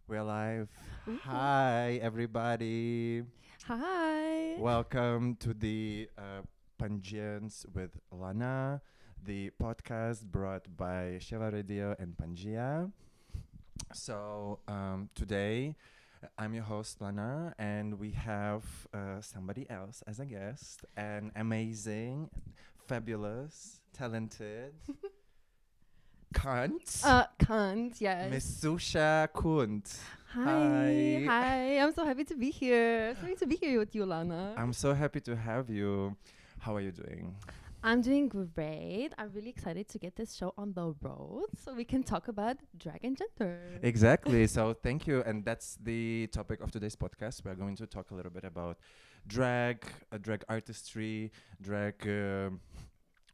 We're live. Ooh. Hi, everybody. Hi. Welcome to the Pangeans with Lana, the podcast brought by Shella Radio and Pangia. So today, I'm your host, Lana, and we have somebody else as a guest, an amazing, fabulous, talented cunt, Kant, yes. Miss Suša Kunt. Hi. Hi. Hi. I'm so happy to be here. So happy to be here with you, Lana. I'm so happy to have you. How are you doing? I'm doing great. I'm really excited to get this show on the road so we can talk about drag and gender. Exactly. So thank you. And that's the topic of today's podcast. We're going to talk a little bit about drag, drag artistry, drag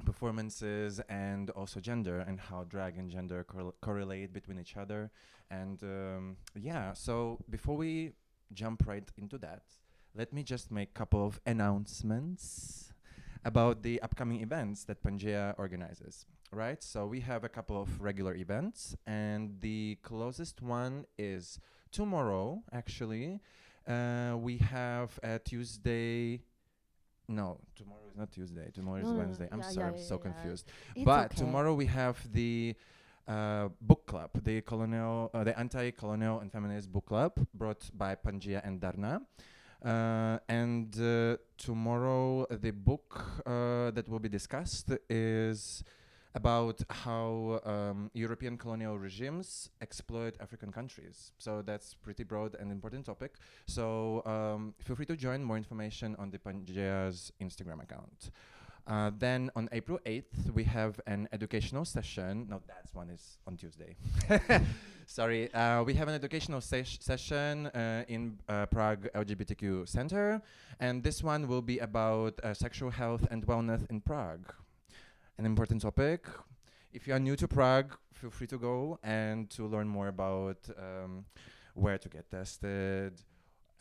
performances, and also gender and how drag and gender correlate between each other. And so before we jump right into that, let me just make a couple of announcements about the upcoming events that Pangea organizes. Right, so we have a couple of regular events, and the closest one is tomorrow. Actually, we have a Tuesday. No, tomorrow is not Tuesday. Tomorrow is No, no, no. Wednesday. I'm Yeah, sorry, yeah, I'm yeah, so yeah. confused. It's But okay. tomorrow we have the book club, the anti-colonial and feminist book club, brought by Pangia and Darna. And tomorrow the book that will be discussed is about how European colonial regimes exploit African countries. So that's pretty broad and important topic. So feel free to join. More information on the Pangea's Instagram account. Then on April 8th, we have an educational session. No, that one is on Tuesday. Sorry. We have an educational session in Prague LGBTQ Center. And this one will be about sexual health and wellness in Prague. An important topic. If you are new to Prague, feel free to go and to learn more about where to get tested,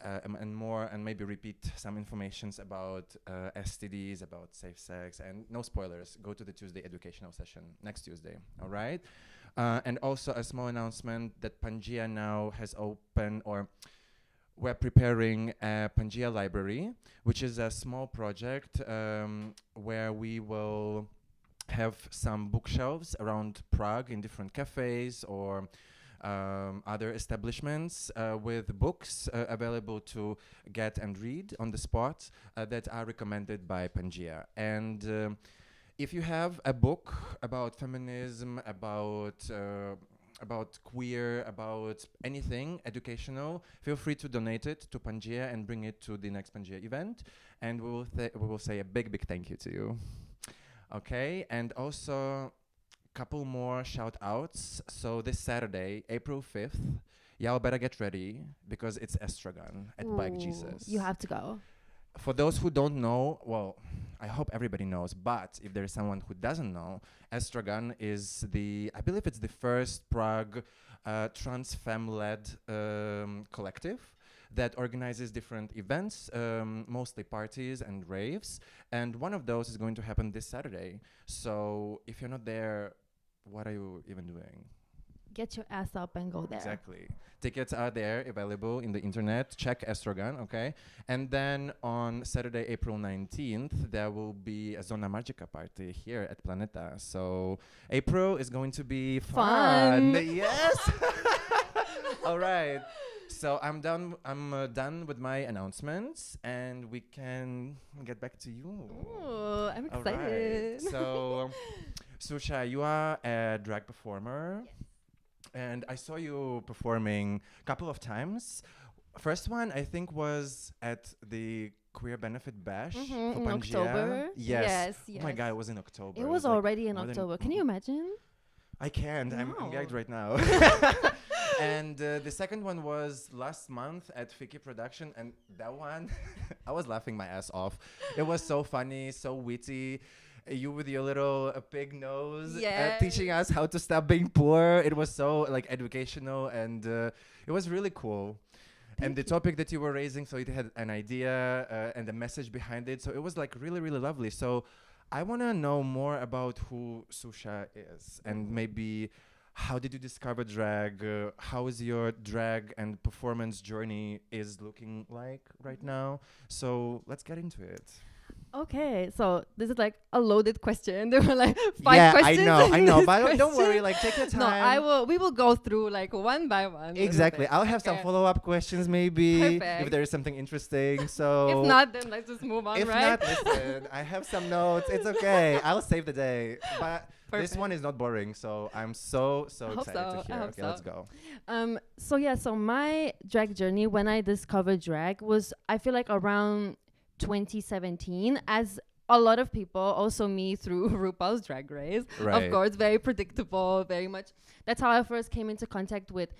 and more, and maybe repeat some informations about STDs, about safe sex, and no spoilers. Go to the Tuesday educational session next Tuesday. All right. And also a small announcement that Pangea now has open, or we're preparing a Pangea library, which is a small project where we will have some bookshelves around Prague in different cafes or other establishments with books available to get and read on the spot that are recommended by Pangea. And if you have a book about feminism, about queer, about anything educational, feel free to donate it to Pangea and bring it to the next Pangea event, and we will say a big thank you to you. Okay, and also couple more shout outs. So this Saturday, April 5th, y'all better get ready because it's Estragon at Bike Jesus. You have to go. For those who don't know, well, I hope everybody knows, but if there is someone who doesn't know, Estragon is I believe it's the first Prague trans femme-led collective that organizes different events, mostly parties and raves. And one of those is going to happen this Saturday. So if you're not there, what are you even doing? Get your ass up and go there. Exactly. Tickets are there, available in the internet. Check Estrogan, okay? And then on Saturday, April 19th, there will be a Zona Magica party here at Planeta. So April is going to be fun. Yes! All right. So I'm done. I'm done with my announcements, and we can get back to you. Ooh, I'm All excited. right. So, Suša, you are a drag performer. Yes. And I saw you performing a couple of times. First one, I think, was at the Queer Benefit Bash for in Pangea. October. Yes. Yes. Oh my God, it was in October. It was like already in more than- October. Can you imagine? I can't. I'm No. gagged right now. And the second one was last month at Fiki Production, and that one, I was laughing my ass off. It was so funny, so witty. You with your little pig nose, Yes. teaching us how to stop being poor. It was so like educational, and it was really cool. And the topic that you were raising, so it had an idea and a message behind it. So it was like really, really lovely. So I want to know more about who Suša is, and maybe how did you discover drag? How is your drag and performance journey is looking like right now? So let's get into it. Okay, so this is like a loaded question. There were like five questions. I in know, this but don't worry. question. Like, take your time. No, I will. We will go through like one by one. Exactly. I'll have some Okay. follow-up questions, maybe, if Perfect. there is something interesting. So If not, then let's just move on, if right? not, listen, I have some notes. It's okay. I'll save the day. But this Perfect. one is not boring, so I'm so I hope excited so. to hear. I hope Okay, so. let's go. So my drag journey when I discovered drag was, I feel like, around 2017, as a lot of people, also me, through RuPaul's Drag Race. Right. Of course, very predictable, very much. That's how I first came into contact with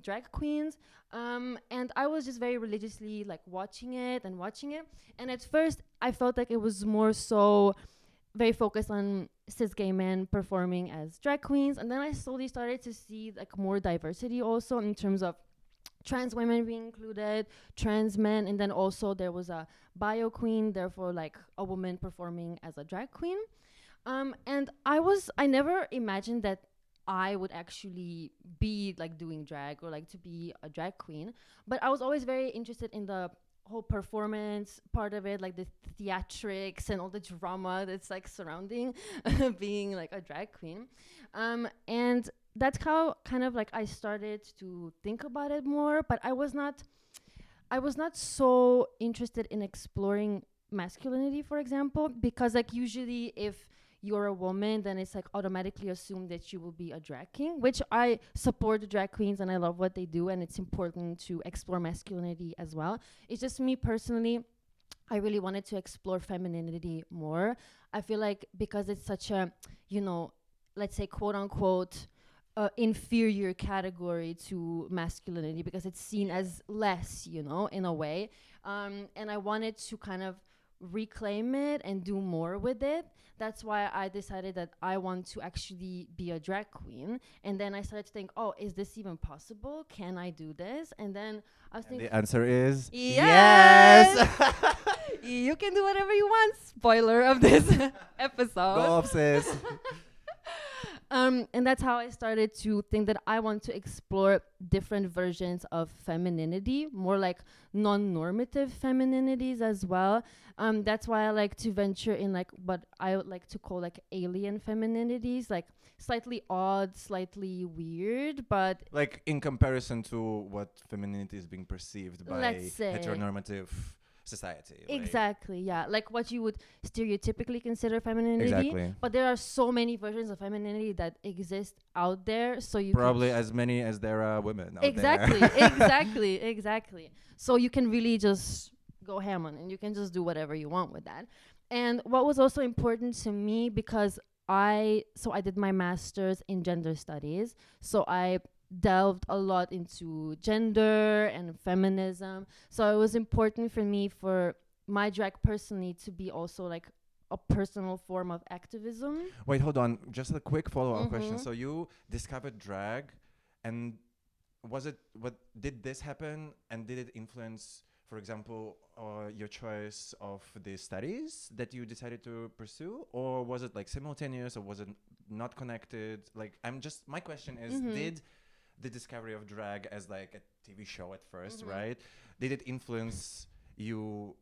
drag queens. And I was just very religiously like watching it. And at first, I felt like it was more so very focused on cis gay men performing as drag queens. And then I slowly started to see like more diversity also in terms of trans women being included, trans men, and then also there was a bio queen, therefore like a woman performing as a drag queen. And I never imagined that I would actually be like doing drag or like to be a drag queen, but I was always very interested in the whole performance part of it, like the theatrics and all the drama that's like surrounding being like a drag queen. And that's how kind of like I started to think about it more, but I was not so interested in exploring masculinity, for example, because like usually if you're a woman, then it's like automatically assumed that you will be a drag king, which I support the drag queens and I love what they do, and it's important to explore masculinity as well. It's just me personally, I really wanted to explore femininity more. I feel like because it's such a, let's say quote unquote, inferior category to masculinity because it's seen as less, in a way. And I wanted to kind of reclaim it and do more with it. That's why I decided that I want to actually be a drag queen. And then I started to think, oh, is this even possible? Can I do this? And then I was thinking, The answer is yes. You can do whatever you want. Spoiler of this episode. Go off, sis. And that's how I started to think that I want to explore different versions of femininity, more like non-normative femininities as well. That's why I like to venture in like what I would like to call like alien femininities, like slightly odd, slightly weird, but Like in comparison to what femininity is being perceived by let's say heteronormative society. like- exactly, yeah, like what you would stereotypically consider femininity. Exactly. But there are so many versions of femininity that exist out there, so you Probably as many as there are women out exactly, there. exactly. So you can really just go ham on it, and you can just do whatever you want with that. And what was also important to me, because I did my master's in gender studies, so I delved a lot into gender and feminism. So it was important for me, for my drag personally, to be also like a personal form of activism. Wait, hold on. Just a quick follow-up question. Mhm. So you discovered drag, and what did this happen, and did it influence, for example, your choice of the studies that you decided to pursue, or was it like simultaneous, or was it not connected? Like, my question is, Mhm. did the discovery of drag as like a TV show at 1st, Mhm. right? Did it influence you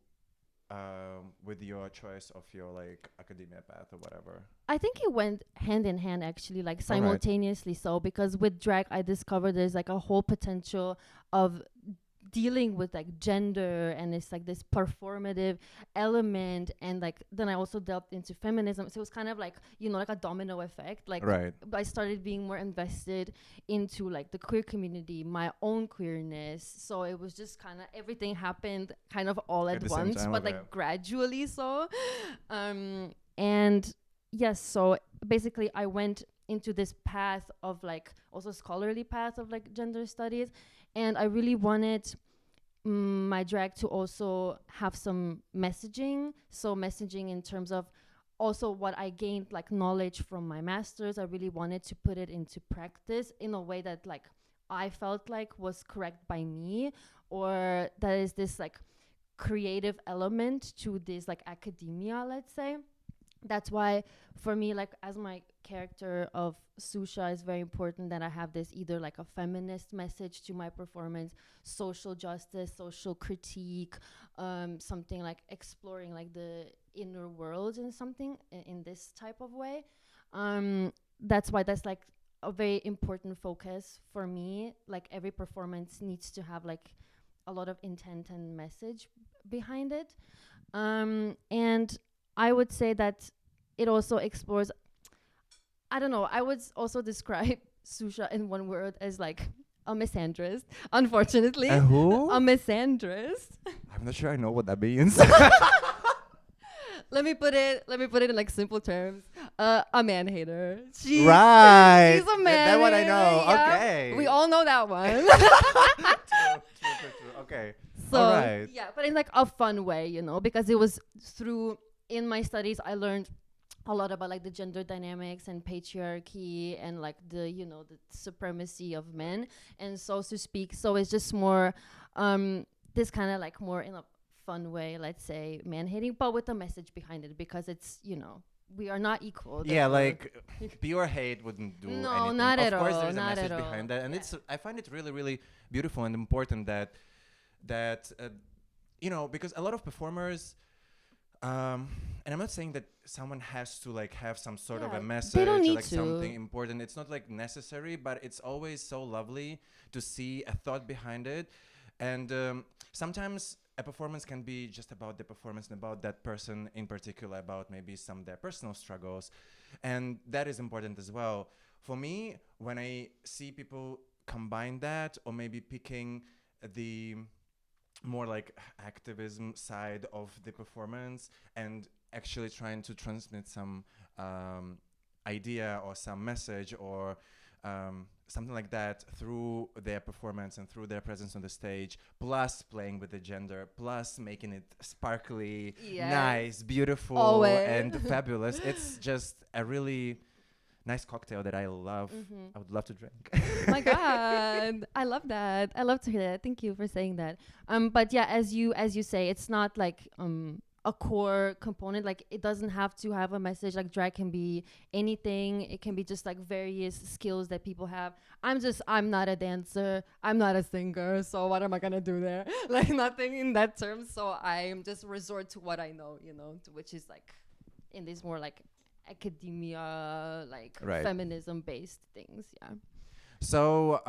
with your choice of your like academia path or whatever? I think it went hand in hand, actually, like Alright. simultaneously. So because with drag, I discovered there's like a whole potential of dealing with like gender, and it's like this performative element, and like then I also delved into feminism. So it was kind of like, like a domino effect. Like Right. I started being more invested into like the queer community, my own queerness. So it was just kind of everything happened kind of all At at the same once, time, but okay. like gradually. So and yes, so basically I went into this path of like also scholarly path of like gender studies, and I really wanted my drag to also have some messaging. So messaging in terms of also what I gained like knowledge from my masters. I really wanted to put it into practice in a way that like I felt like was correct by me, or that is this like creative element to this like academia, let's say. that's why for me, like as my character of Suša, is very important that I have this either like a feminist message to my performance, social justice, social critique, something like exploring like the inner world and something in this type of way. That's why that's like a very important focus for me. Like every performance needs to have like a lot of intent and message behind it. And I would say that it also explores, I don't know, I would also describe Suša in one word as like a misandrist, unfortunately. A who? A misandrist. I'm not sure I know what that means. Let me put it in like simple terms. A man hater. Right. She's a man That one I hater, know. yeah. Okay. We all know that one. True. Okay. So All right. yeah, but in like a fun way, you know, because it was through, in my studies I learned a lot about like the gender dynamics and patriarchy and like the, you know, the supremacy of men and so to speak. So it's just more this kind of like more in a fun way, let's say, man hating, but with a message behind it, because it's, you know, we are not equal. Yeah, like pure hate wouldn't do No, anything. not of at course, all, there's a not message at behind all. that, and Yeah. it's I find it really, really beautiful and important that you know, because a lot of performers, and I'm not saying that someone has to like have some sort of Yeah, a they message don't or need like to. something important. It's not like necessary, but it's always so lovely to see a thought behind it, and sometimes a performance can be just about the performance and about that person in particular, about maybe some of their personal struggles, and that is important as well. For me, when I see people combine that, or maybe picking the more like activism side of the performance and actually trying to transmit some idea or some message or something like that through their performance and through their presence on the stage, plus playing with the gender, plus making it sparkly, Yes. nice, beautiful, Always. and fabulous. It's just a really nice cocktail that I love. Mhm. I would love to drink. Oh my god, I love that. I love to hear that. Thank you for saying that. But yeah, as you say, it's not like a core component. Like it doesn't have to have a message. Like drag can be anything. It can be just like various skills that people have. I'm not a dancer. I'm not a singer. So what am I gonna do there? Like nothing in that term. So I'm just resort to what I know. You know, which is like in this more like academia, like Right. feminism based things. Yeah. So,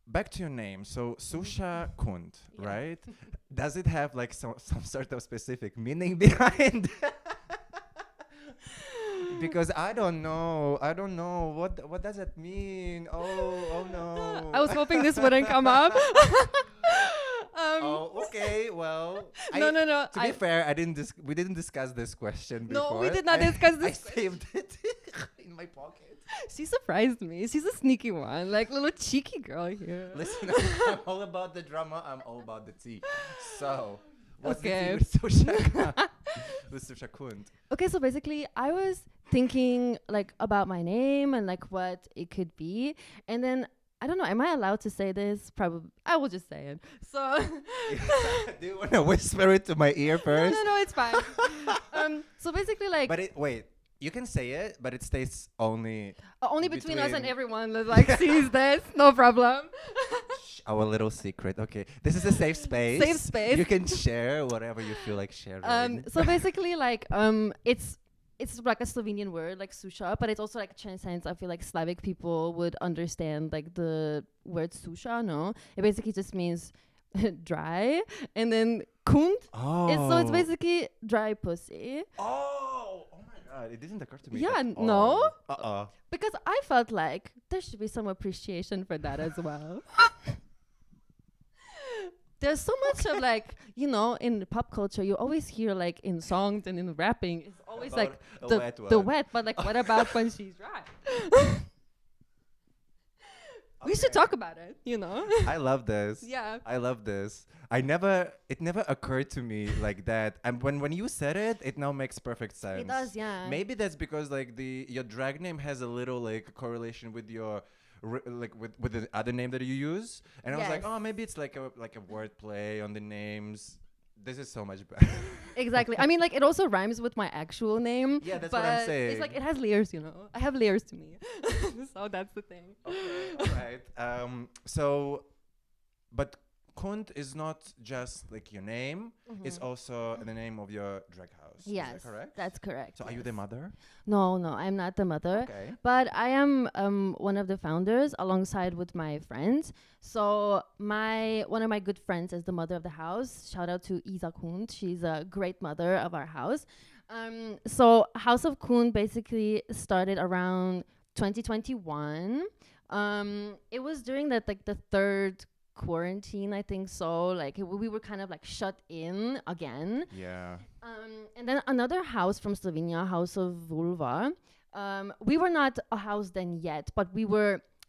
back to your name. So, Suša Kund, Yeah. right? Does it have like some sort of specific meaning behind? Because I don't know. What does it mean? Oh no. I was hoping this wouldn't come up. Oh, okay. Well, No. To be fair, we didn't discuss this question before. No, we did not discuss I this. saved it in my pocket. She surprised me. She's a sneaky one, like little cheeky girl here. Listen, I'm all about the drama. I'm all about the tea. So, what's Okay. the tea with Suša? With Suša Kund? Okay, so basically, I was thinking like about my name and like what it could be, and then I don't know. Am I allowed to say this? Probably. I will just say it. So. Do you want to whisper it to my ear first? No, it's fine. So basically, like But wait, you can say it, but it stays only only between us and between- everyone that like sees this. No problem. our little secret. Okay, this is a safe space. Safe space. You can share whatever you feel like sharing. So basically, like, it's like a Slovenian word, like Suša, but it's also like transcends. I feel like Slavic people would understand like the word Suša. No, it basically just means dry, and then Kund. So it's basically dry pussy. Oh my god! It didn't occur to me. Yeah, at no? all. Because I felt like there should be some appreciation for that as well. There's so much of like, you know, in pop culture, you always hear like in songs and in rapping, it's always About like a the wet the one. wet, but like what about when she's dry? We should Okay. talk about it, you know? I love this. Yeah. I love this. It never occurred to me like that. And when you said it, it now makes perfect sense. It does, yeah. Maybe that's because like your drag name has a little like correlation with your with the other name that you use. And I was like, Yes. oh, maybe it's like a word play on the names This is so much better. Exactly. I mean, like, it also rhymes with my actual name. Yeah, that's but what I'm saying. it's like it has layers, you know. I have layers to me. So that's the thing. Okay, all right. So, but Kund is not just like your name; it's also the name of your drag house. Yes, Is that correct? that's correct. So, are you the mother? No, I'm not the mother. Okay. But I am one of the founders alongside with my friends. So one of my good friends is the mother of the house. Shout out to Isa Kund. She's a great mother of our house. So House of Kund basically started around 2021. It was during that like the third quarantine, I think so. Like we were kind of like shut in again. Yeah. And then another house from Slovenia, House of Vulva. We were not a house then yet, but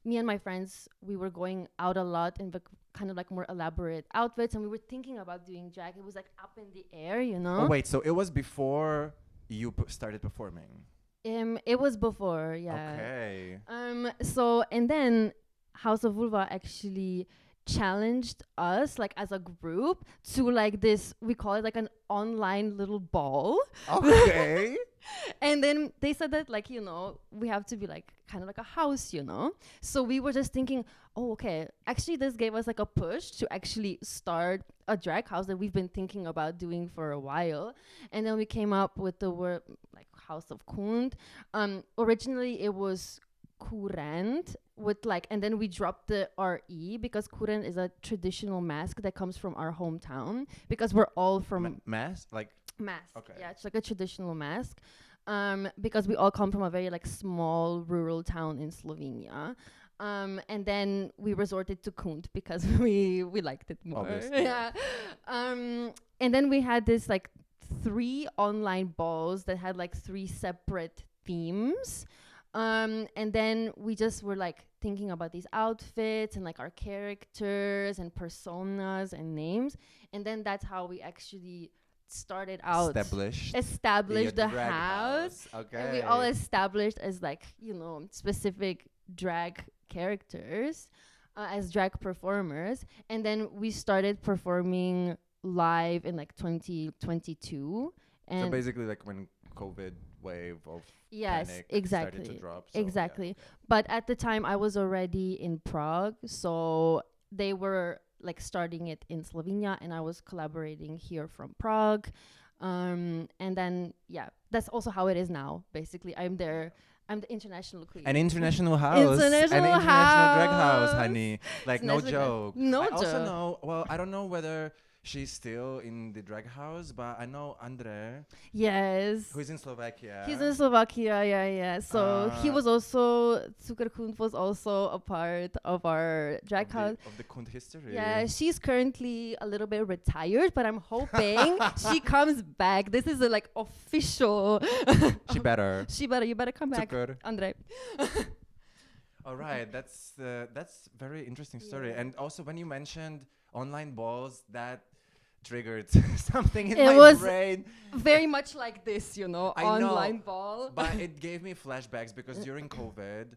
me and my friends, we were going out a lot in the kind of like more elaborate outfits, and we were thinking about doing drag. It was like up in the air, you know? Oh, wait, so it was before you started performing? It was before, yeah. Okay. So, and then House of Vulva actually challenged us like as a group to like this, we call it like an online little ball. Okay. And then they said that like, you know, we have to be like kind of like a house, you know. So we were just thinking, oh, okay, actually this gave us like a push to actually start a drag house that we've been thinking about doing for a while. And then we came up with the word like House of Kund. Originally it was Kurend with like, and then we dropped the RE because Kurend is a traditional mask that comes from our hometown because we're all from mask, like mask. Okay. Yeah, it's like a traditional mask. Because we all come from a very like small rural town in Slovenia. And then we resorted to Kund because we liked it more. Obviously. Yeah. And then we had this like 3 online balls that had like 3 separate themes. And then we just were like thinking about these outfits and like our characters and personas and names. And then that's how we actually started out. Established the house. Okay. And we all established as like, you know, specific drag characters as drag performers. And then we started performing live in like 2022. And so basically like when COVID wave of panic exactly started to drop. So exactly. Yeah. But at the time I was already in Prague, so they were like starting it in Slovenia and I was collaborating here from Prague. And then that's also how it is now. Basically I'm there. I'm the international queen. An international house. An international drag house, honey. Like no joke. No joke. I also know, well, I don't know whether she's still in the drag house, but I know Andre. Yes. Who's in Slovakia. He's in Slovakia, yeah. So he was also, Cuker Kund was also a part of our drag house. Of the Kund history. Yeah, she's currently a little bit retired, but I'm hoping she comes back. This is a like official. You better come back, Andre. All right, that's very interesting story. Yeah. And also when you mentioned online balls, that triggered something in my brain. Very much like this, you know, online ball. But it gave me flashbacks because during COVID,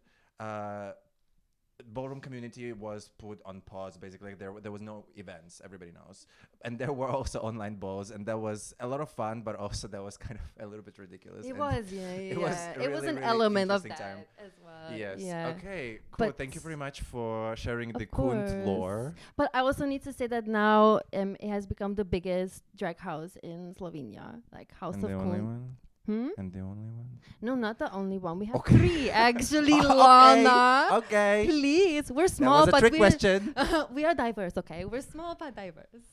ballroom community was put on pause. Basically, there was no events. Everybody knows, and there were also online balls, and that was a lot of fun. But also that was kind of a little bit ridiculous. It was, It was an really element of that time. as well. Yes. Yeah. Okay. Cool. But thank you very much for sharing the Kund lore. But I also need to say that now it has become the biggest drag house in Slovenia, like House of Kund. And the only one? No, not the only one. We have 3 actually, Lana. Okay. Please, we're small, that was a trick question. We are diverse. Okay, we're small but diverse.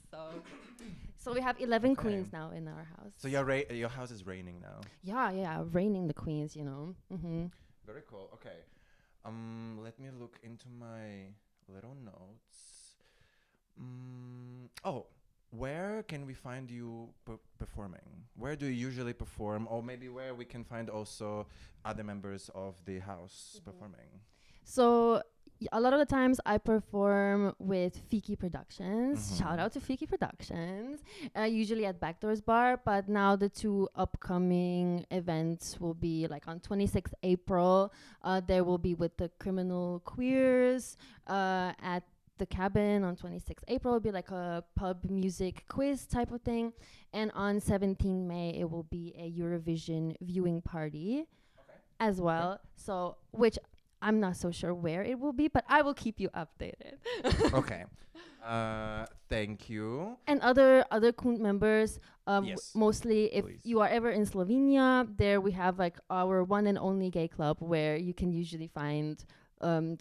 So we have 11 queens now in our house. So your house is reigning now. Yeah, reigning the queens. You know. Very cool. Okay. Let me look into my little notes. Where can we find you performing? Where do you usually perform? Or maybe where we can find also other members of the house performing? So a lot of the times I perform with Fiki Productions. Shout out to Fiki Productions. Usually at Backdoors Bar, but now the 2 upcoming events will be like on 26th April. There will be with the Criminal Queers at the cabin on 26th April. It'll be like a pub music quiz type of thing. And on 17 May, it will be a Eurovision viewing party as well. So, which I'm not so sure where it will be, but I will keep you updated. Okay. Thank you. And other Kunt members, Yes, mostly if please. you are ever in Slovenia, there we have like our one and only gay club where you can usually find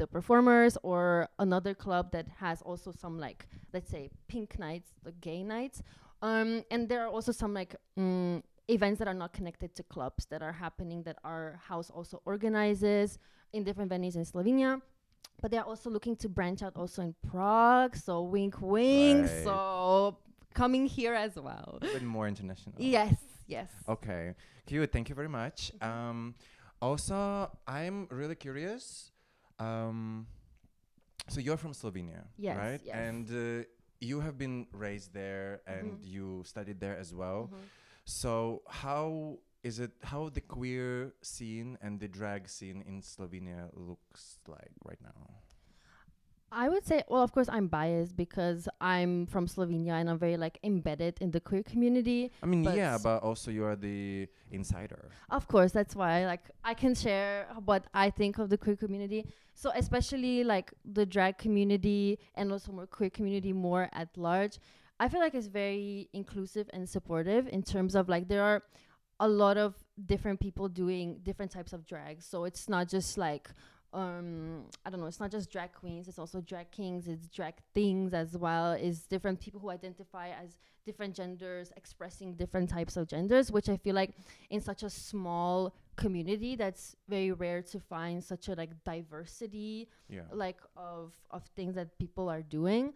the performers, or another club that has also some like, let's say, pink nights, the gay nights. And there are also some like events that are not connected to clubs that are happening that our house also organizes in different venues in Slovenia. But they're also looking to branch out also in Prague. So wink, wink. Right. So coming here as well. A bit more international. Yes, yes. Okay. Cute. Thank you very much. Also, I'm really curious. So you're from Slovenia, Yes, right? yes. And you have been raised there, and you studied there as well. So how the queer scene and the drag scene in Slovenia looks like right now? I would say, well, of course, I'm biased because I'm from Slovenia and I'm very like embedded in the queer community. I mean, But yeah, but also you are the insider. Of course, that's why like I can share what I think of the queer community. So especially like the drag community and also more queer community more at large, I feel like it's very inclusive and supportive in terms of like there are a lot of different people doing different types of drag. So it's not just like I don't know, it's not just drag queens, it's also drag kings, it's drag things as well, it's different people who identify as different genders expressing different types of genders, which I feel like in such a small community that's very rare to find such a like diversity like of things that people are doing.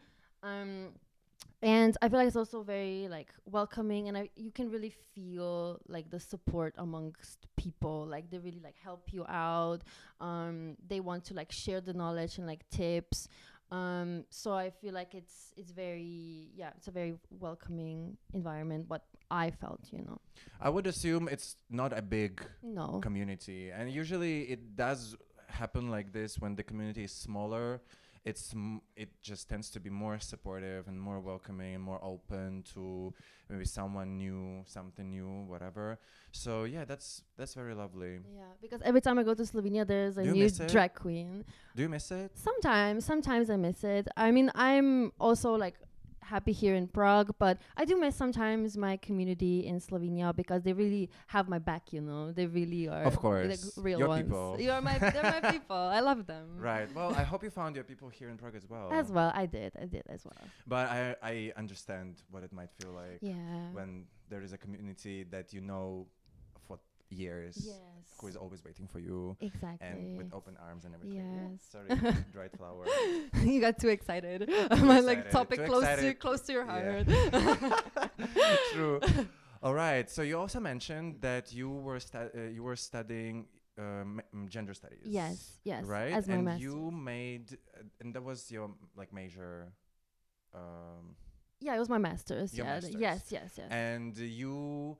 And I feel like it's also very like welcoming, and you can really feel like the support amongst people. Like they really like help you out. They want to like share the knowledge and like tips. So I feel like it's very it's a very welcoming environment. What I felt, I would assume it's not a big No. community, and usually it does happen like this when the community is smaller. It just tends to be more supportive and more welcoming and more open to maybe something new, whatever. So yeah, that's very lovely. Yeah, because every time I go to Slovenia, there's a Do you new miss it? drag queen. Do you miss it? Sometimes I miss it. I mean, I'm also like happy here in Prague, but I do miss sometimes my community in Slovenia because they really have my back, They really are. Of course. Like real Your ones. people. They're my people. I love them. Right. Well, I hope you found your people here in Prague as well. As well, I did as well. But I understand what it might feel like Yeah. when there is a community that you know for years, Yes. who is always waiting for you Exactly. and with open arms and everything. Yes. Sorry, dried flower. You got too excited. My like excited, topic too close excited. to your Yeah. heart. True. All right. So you also mentioned that you were studying gender studies. Yes. Right. As my and master's. you made, and that was your like major. Yeah, it was my master's. Your Yeah. master's. Yes. And you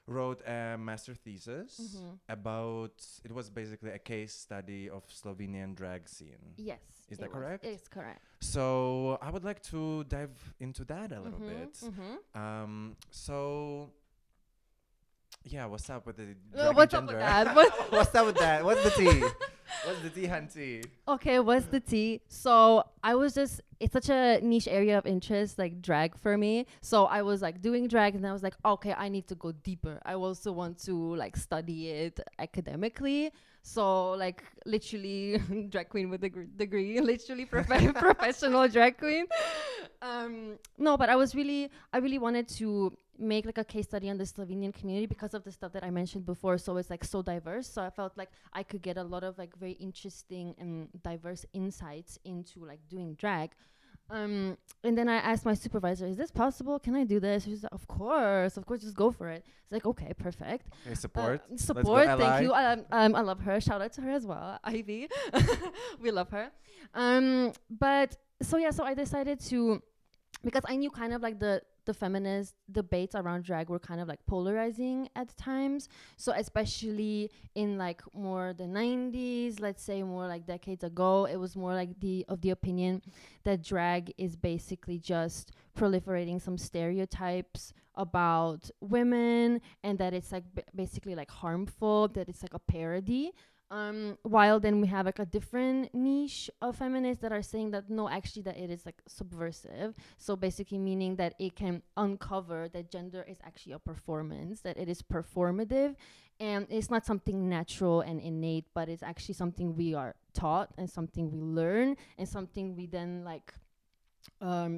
wrote a master thesis about. It was basically a case study of Slovenian drag scene. Yes. Is that it correct? It's correct. So I would like to dive into that a little bit. So yeah, what's up with the What's up with gender? that? What's up with that? What's the tea? What's the tea, hunty? Okay, what's the tea? So it's such a niche area of interest, like drag for me. So I was like doing drag, and I was like, okay, I need to go deeper. I also want to like study it academically. So like literally drag queen with a degree, literally professional drag queen. No, but I really wanted to make like a case study on the Slovenian community because of the stuff that I mentioned before. So it's like so diverse. So I felt like I could get a lot of like very interesting and diverse insights into like doing drag. And then I asked my supervisor, is this possible? Can I do this? She's like, of course, just go for it. It's like, okay, perfect. Okay, support. Support, Let's go, thank Ally. you. I love her. Shout out to her as well, Ivy. We love her. But so I decided to, because I knew kind of like the the feminist debates around drag were kind of like polarizing at times. So especially in like more the 90s, let's say more like decades ago, it was more like the opinion that drag is basically just proliferating some stereotypes about women, and that it's like basically like harmful, that it's like a parody. While then we have like a different niche of feminists that are saying that no, actually that it is like subversive. So basically meaning that it can uncover that gender is actually a performance, that it is performative, and it's not something natural and innate, but it's actually something we are taught and something we learn and something we then like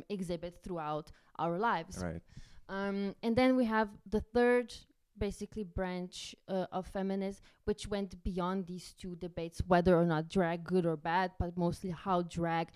exhibit throughout our lives. Right. And then we have the third basically branch of feminism, which went beyond these two debates, whether or not drag good or bad, but mostly how drag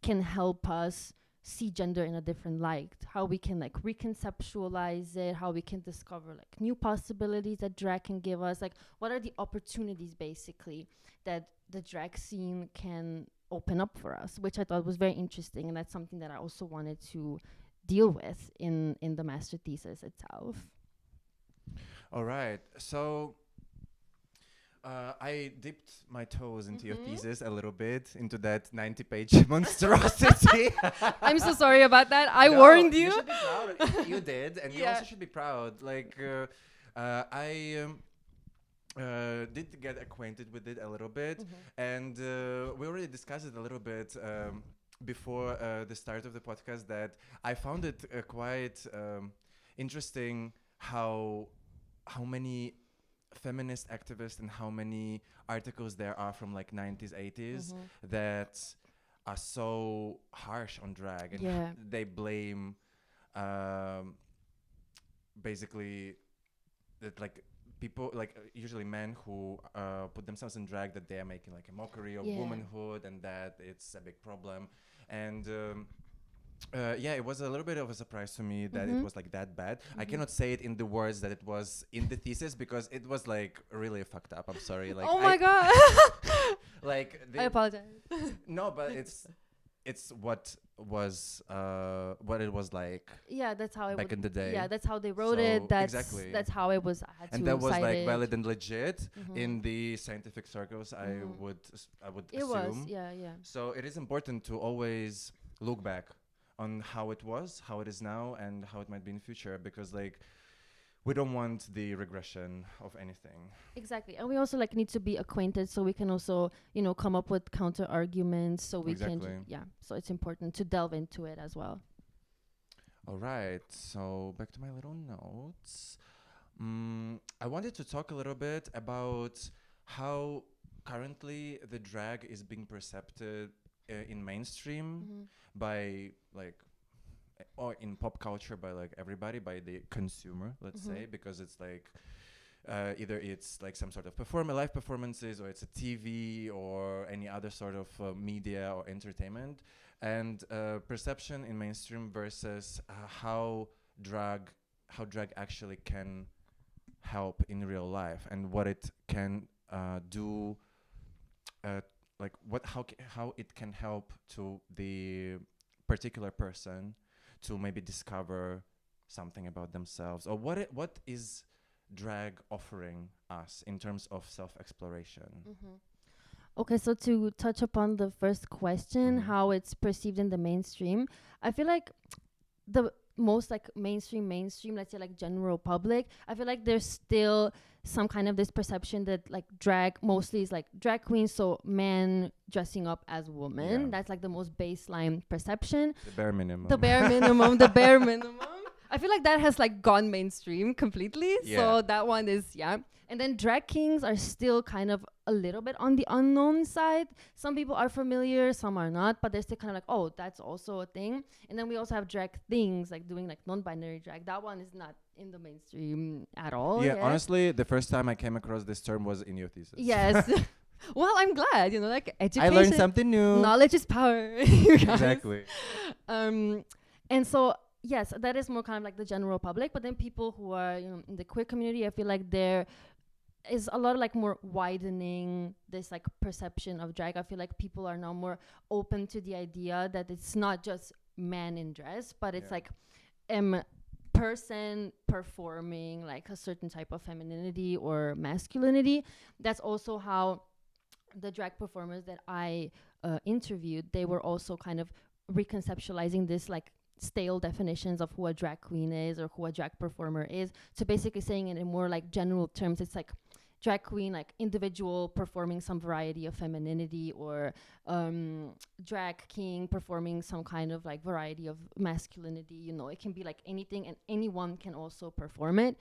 can help us see gender in a different light, how we can like reconceptualize it, how we can discover like new possibilities that drag can give us, like what are the opportunities basically that the drag scene can open up for us, which I thought was very interesting, and that's something that I also wanted to deal with in the master thesis itself. All right. So I dipped my toes into your thesis a little bit, into that 90-page monstrosity. I'm so sorry about that. I No, warned you. You should be proud. You did, and you also should be proud. Like, I did get acquainted with it a little bit, and we already discussed it a little bit before the start of the podcast, that I found it quite interesting how many feminist activists and how many articles there are from like 90s, 80s that are so harsh on drag, and they blame basically that like people, like usually men who put themselves in drag, that they are making like a mockery of womanhood, and that it's a big problem. And it was a little bit of a surprise to me that it was like that bad. I cannot say it in the words that it was in the thesis, because it was like really fucked up. I'm sorry. Like, oh my god. Like I apologize. No, but it's what was what it was like. Yeah, that's how it back in the day. Yeah, that's how they wrote So it. That's exactly. That's how it was. And that was like valid and legit in the scientific circles. I would it assume. was. Yeah. So it is important to always look back on how it was, how it is now, and how it might be in the future, because like we don't want the regression of anything. Exactly. And we also like need to be acquainted, so we can also, you know, come up with counter arguments, so we can so it's important to delve into it as well. All right, so back to my little notes. I wanted to talk a little bit about how currently the drag is being perceived in mainstream by like, or in pop culture by like everybody, by the consumer, let's say, because it's like either it's like some sort of live performances, or it's a TV or any other sort of media or entertainment, and perception in mainstream versus how drag actually can help in real life, and what it can do, like how it can help to the particular person to maybe discover something about themselves, or what is drag offering us in terms of self-exploration. Okay, so to touch upon the first question, how it's perceived in the mainstream, I feel like the most like mainstream, let's say like general public, I feel like there's still some kind of this perception that like drag mostly is like drag queens, so men dressing up as women. That's like the most baseline perception. The bare minimum. The bare minimum. I feel like that has like gone mainstream completely. So that one is, And then drag kings are still kind of a little bit on the unknown side. Some people are familiar, some are not, but they're still kind of like, oh, that's also a thing. And then we also have drag things, like doing like non-binary drag. That one is not in the mainstream at all. Yeah, honestly, the first time I came across this term was in your thesis. Yes. Well, I'm glad, like education. I learned something new. Knowledge is power. You guys. Exactly. And so, yes, that is more kind of like the general public. But then people who are, in the queer community, I feel like there is a lot of like more widening this like perception of drag. I feel like people are now more open to the idea that it's not just men in dress, but it's like person performing like a certain type of femininity or masculinity. That's also how the drag performers that I interviewed, they were also kind of reconceptualizing this like stale definitions of who a drag queen is or who a drag performer is. So basically saying it in more like general terms, it's like drag queen, like individual performing some variety of femininity, or drag king performing some kind of like variety of masculinity. You know, it can be like anything, and anyone can also perform it.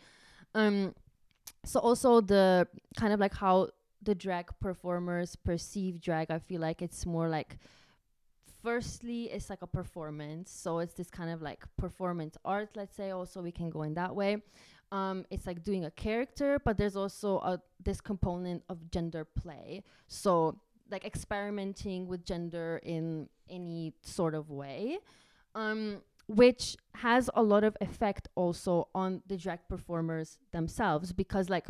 So also the kind of like how the drag performers perceive drag, I feel like it's more like, firstly, it's like a performance. So it's this kind of like performance art, let's say. Also, we can go in that way. It's like doing a character, but there's also this component of gender play. So like experimenting with gender in any sort of way, which has a lot of effect also on the drag performers themselves, because like,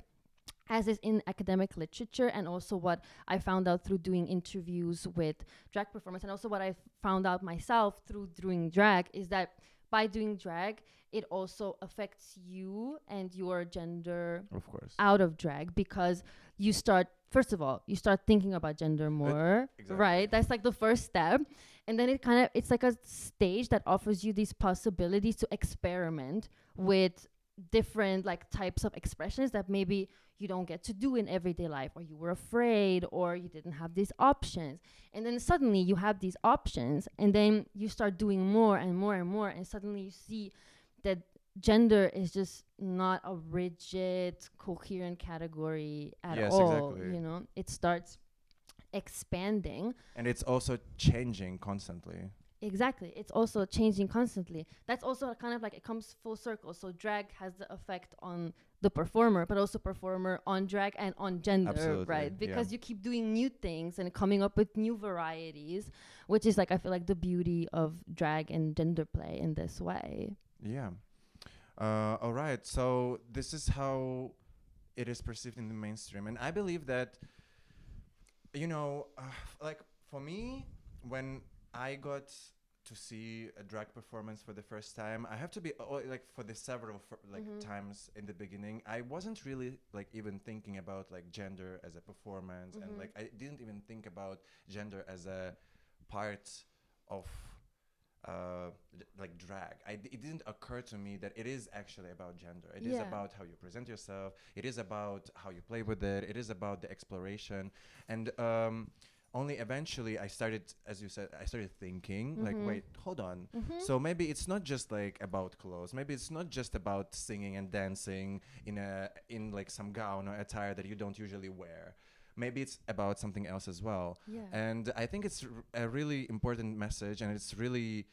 as is in academic literature, and also what I found out through doing interviews with drag performers, and also what I found out myself through doing drag, is that by doing drag, it also affects you and your gender, Of course. out of drag, because you start, first of all, you start thinking about gender more, exactly. right? That's like the first step. And then it's like a stage that offers you these possibilities to experiment with different like types of expressions that maybe you don't get to do in everyday life, or you were afraid, or you didn't have these options. And then suddenly you have these options, and then you start doing more and more and more, and suddenly you see that gender is just not a rigid, coherent category at Yes, all. exactly. You know, it starts expanding. And it's also changing constantly. Exactly. It's also changing constantly. That's also kind of like, it comes full circle. So drag has the effect on the performer, but also performer on drag and on gender, Absolutely, right? Because yeah. you keep doing new things and coming up with new varieties, which is like, I feel like the beauty of drag and gender play in this way. Yeah. All right. So this is how it is perceived in the mainstream. And I believe that, you know, like for me, when I got to see a drag performance for the first time, I have to be like, for the several times in the beginning, I wasn't really like even thinking about like gender as a performance, and like I didn't even think about gender as a part of like drag. It didn't occur to me that it is actually about gender. It is about how you present yourself. It is about how you play with it. It is about the exploration. And only eventually I started, as you said, I started thinking like, wait, hold on. So maybe it's not just like about clothes. Maybe it's not just about singing and dancing in like some gown or attire that you don't usually wear. Maybe it's about something else as well. Yeah. And I think it's a really important message, and it's really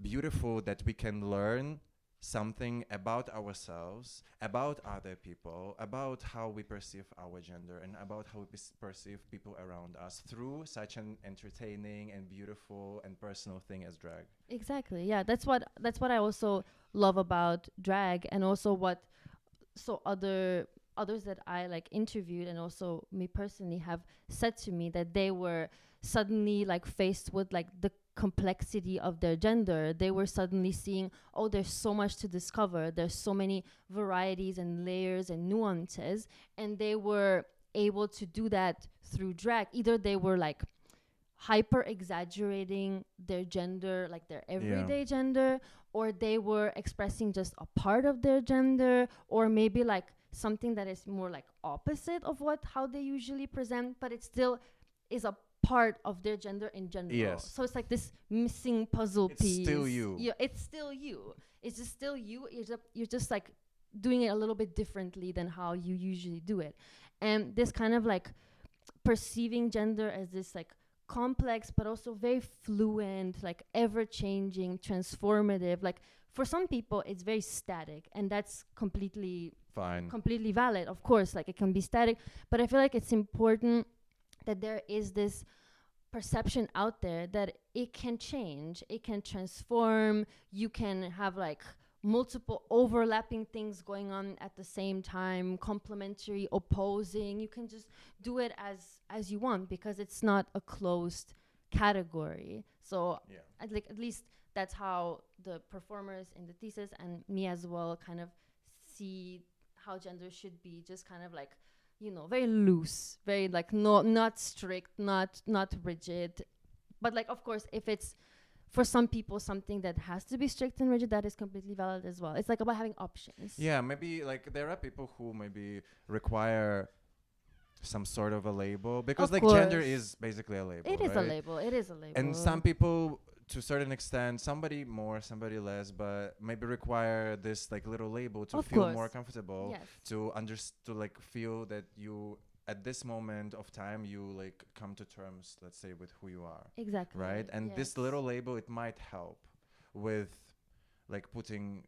beautiful that we can learn something about ourselves, about other people, about how we perceive our gender, and about how we perceive people around us through such an entertaining and beautiful and personal thing as drag. Exactly. Yeah, that's what I also love about drag, and also what others that I like interviewed, and also me personally, have said to me, that they were suddenly like faced with like the complexity of their gender. They were suddenly seeing, oh, there's so much to discover, there's so many varieties and layers and nuances, and they were able to do that through drag. Either they were like hyper exaggerating their gender, like their everyday gender, or they were expressing just a part of their gender, or maybe like something that is more like opposite of how they usually present, but it still is a part of their gender in general. Yes. So it's like this missing puzzle piece. It's still you. Yeah, it's still you. It's just still you. You're just like doing it a little bit differently than how you usually do it. And this kind of like perceiving gender as this like complex but also very fluent, like ever-changing, transformative. Like for some people it's very static, and that's completely fine, completely valid. Of course, like it can be static, but I feel like it's important that there is this perception out there that it can change, it can transform. You can have like multiple overlapping things going on at the same time, complementary, opposing. You can just do it as you want, because it's not a closed category. So at least that's how the performers in the thesis and me as well kind of see how gender should be, just kind of like, very loose, very like not strict, not rigid. But like, of course, if it's for some people something that has to be strict and rigid, that is completely valid as well. It's like about having options. Yeah, maybe like there are people who maybe require some sort of a label, because Of like course. gender is basically a label. It is a right? label. It is a label. And some people, to a certain extent, somebody more, somebody less, but maybe require this like little label to Of feel course. more comfortable, Yes. to to like feel that you at this moment of time you like come to terms, let's say, with who you are. Exactly. Right? And this Yes. little label, it might help with like putting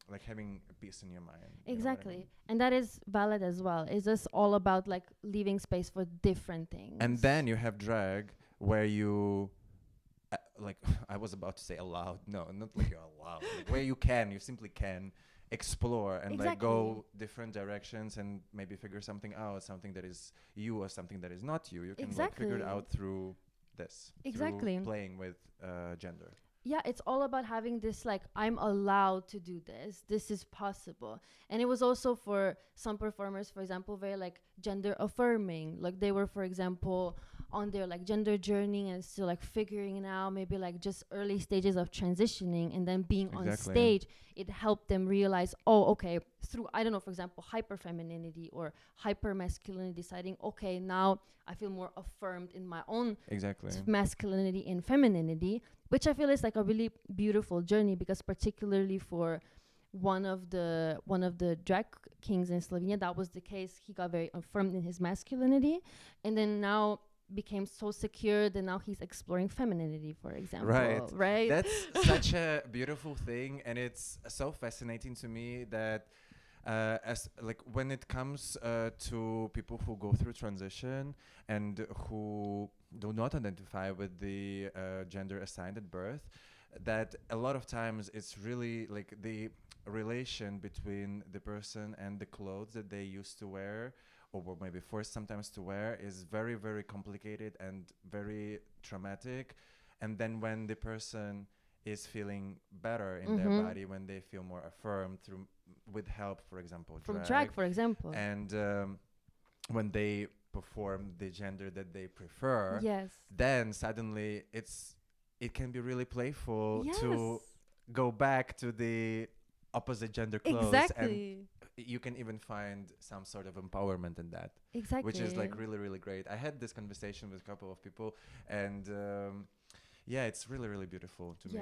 like having peace in your mind. You know what I Exactly. mean? And that is valid as well. It's just all about like leaving space for different things. And then you have drag where you like I was about to say allowed. No, not like you're allowed. Like where you simply can explore and like go different directions and maybe figure something out, something that is you or something that is not you. You can like figure it out through this. Exactly. Through playing with gender. Yeah, it's all about having this like, I'm allowed to do this is possible. And it was also for some performers, for example, very like gender affirming, like they were, for example, on their like gender journey and still like figuring it out, maybe like just early stages of transitioning, and then being on stage, it helped them realize, oh, okay, through, I don't know, for example, hyper femininity or hyper masculinity, deciding, okay, now I feel more affirmed in my own masculinity and femininity, which I feel is like a really beautiful journey, because particularly for one of the drag kings in Slovenia, that was the case. He got very affirmed in his masculinity, and then now became so secure that now he's exploring femininity, for example. Right? That's such a beautiful thing, and it's so fascinating to me that as like when it comes to people who go through transition and who do not identify with the gender assigned at birth, that a lot of times it's really like the relation between the person and the clothes that they used to wear or were maybe forced sometimes to wear is very, very complicated and very traumatic. And then when the person is feeling better in their body, when they feel more affirmed through with help, for example, from drag, for example, and when they perform the gender that they prefer, yes, then suddenly it can be really playful to go back to the opposite gender clothes, and you can even find some sort of empowerment in that, which is like really, really great. I had this conversation with a couple of people, and it's really, really beautiful to me.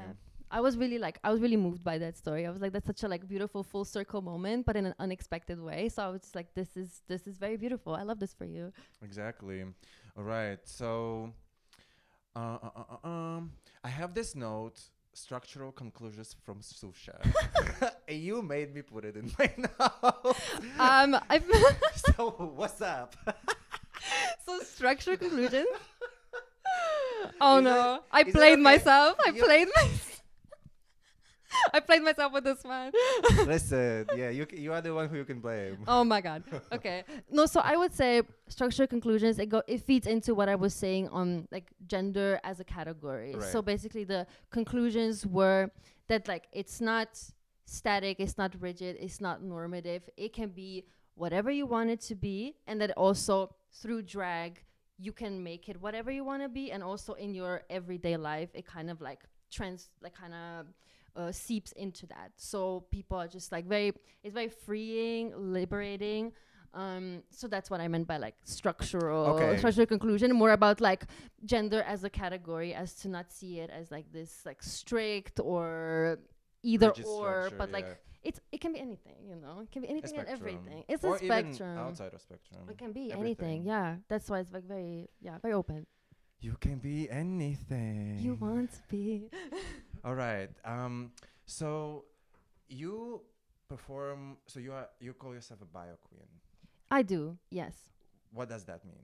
I was really moved by that story. I was like, that's such a like beautiful full circle moment, but in an unexpected way. So I was just like, this is very beautiful. I love this for you. Exactly. All right. So I have this note, structural conclusions from Suša. You made me put it in my notes. So what's up? So structural conclusions. Oh no! I played myself. I played myself with this one. Listen, you are the one who you can blame. Oh my god. Okay. No, so I would say structured conclusions, it feeds into what I was saying on like gender as a category. Right. So basically the conclusions were that like it's not static, it's not rigid, it's not normative. It can be whatever you want it to be, and that also through drag you can make it whatever you want to be, and also in your everyday life it kind of like seeps into that. So people are just like it's very freeing, liberating. So that's what I meant by like structural conclusion, more about like gender as a category, as to not see it as like this like strict or either or, but like it can be anything, it can be anything and everything. It's a spectrum. Even outside of spectrum. It can be anything. Yeah. That's why it's like very open. You can be anything you want to be. All right. So you perform. So you call yourself a bio queen. I do. Yes. What does that mean?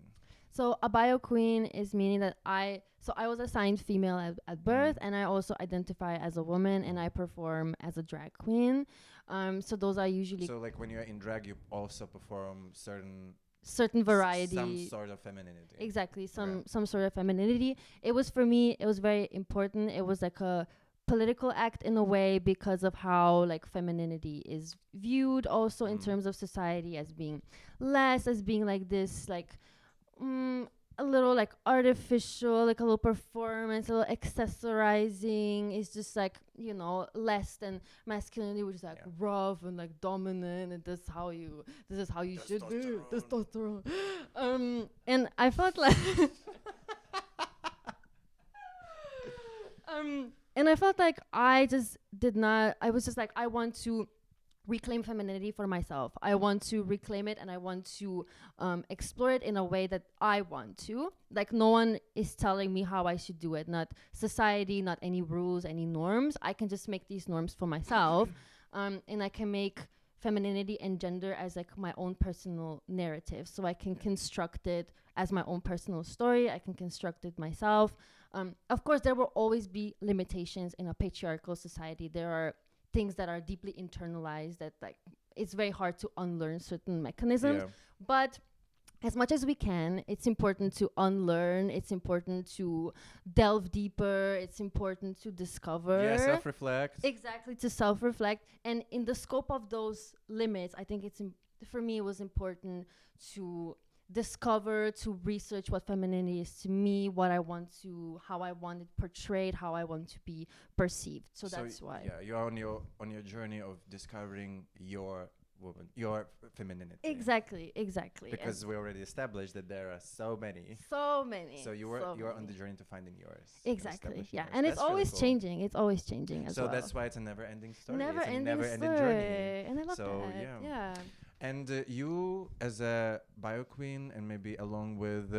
So a bio queen is meaning that I was assigned female at birth, and I also identify as a woman, and I perform as a drag queen. So those are usually. So like when you're in drag, you also perform certain certain variety. Some sort of femininity. Exactly, some sort of femininity. It was, for me, it was very important. It was like a political act in a way, because of how like femininity is viewed also in terms of society, as being less, as being like this, like a little like artificial, like a little performance, a little accessorizing. It's just like, you know, less than masculinity, which is like rough and like dominant, and this is how you should be, testosterone. And I felt like and I felt like I was just like, I want to reclaim femininity for myself. I want to reclaim it, and I want to explore it in a way that I want to. Like, no one is telling me how I should do it. Not society, not any rules, any norms. I can just make these norms for myself. And I can make femininity and gender as like my own personal narrative. So I can construct it as my own personal story. I can construct it myself. Of course, there will always be limitations in a patriarchal society. There are things that are deeply internalized that like it's very hard to unlearn certain mechanisms. But as much as we can, it's important to unlearn. It's important to delve deeper. It's important to discover. Yeah, self-reflect. Exactly, to self-reflect. And in the scope of those limits, I think for me, it was important to discover, to research what femininity is to me, how I want it portrayed, how I want to be perceived. So that's why. Yeah, you're on your journey of discovering your woman, your femininity. Exactly. Because we already established that there are so many. So you're on the journey to finding yours. Exactly. Yeah, and it's always changing. It's always changing as well. So that's why it's a never-ending story. Never-ending journey. And I love that. Yeah. And you, as a bio queen, and maybe along with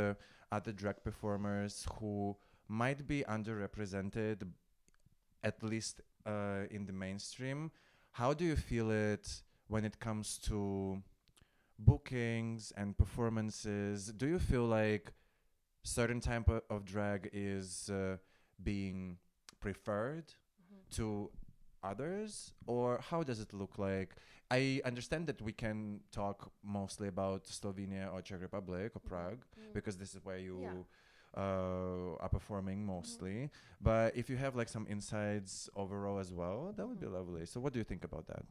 other drag performers who might be underrepresented, at least in the mainstream, how do you feel it when it comes to bookings and performances? Do you feel like certain type of drag is being preferred to others, or how does it look like? I understand that we can talk mostly about Slovenia or Czech Republic or Prague, because this is where you are performing mostly. But if you have like some insights overall as well, that would be lovely. So what do you think about that?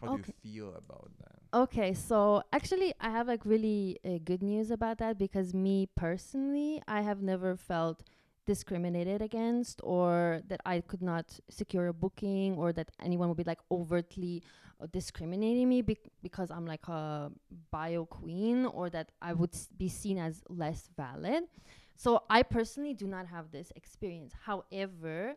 How do you feel about that? Okay, so actually I have like really good news about that, because me personally, I have never felt discriminated against, or that I could not secure a booking, or that anyone would be like overtly discriminating me because I'm like a bio queen, or that I would be seen as less valid. So I personally do not have this experience. However,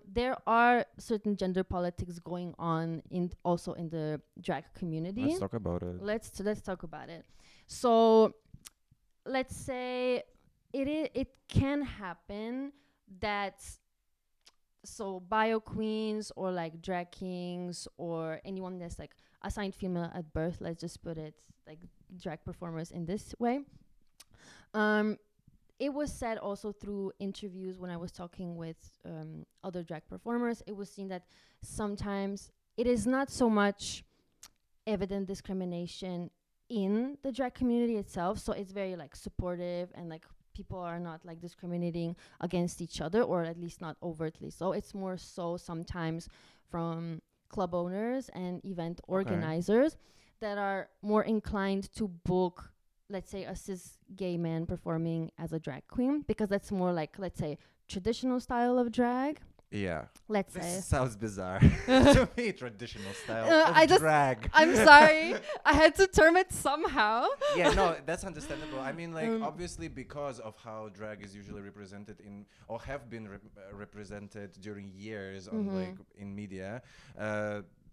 there are certain gender politics going on also in the drag community. Let's talk about it. Let's talk about it. So let's say it can happen that bio queens, or like drag kings, or anyone that's like assigned female at birth, let's just put it like drag performers in this way. It was said also through interviews when I was talking with other drag performers, it was seen that sometimes it is not so much evident discrimination in the drag community itself. So it's very like supportive, and like people are not like discriminating against each other, or at least not overtly. So it's more so sometimes from club owners and event organizers that are more inclined to book, let's say, a cis gay man performing as a drag queen, because that's more like, let's say, traditional style of drag. Yeah. Let's this say. Sounds bizarre to me, traditional style of drag. I'm sorry. I had to term it somehow. Yeah, no, that's understandable. I mean, like, obviously, because of how drag is usually represented in, or have been represented during years on, like, in media,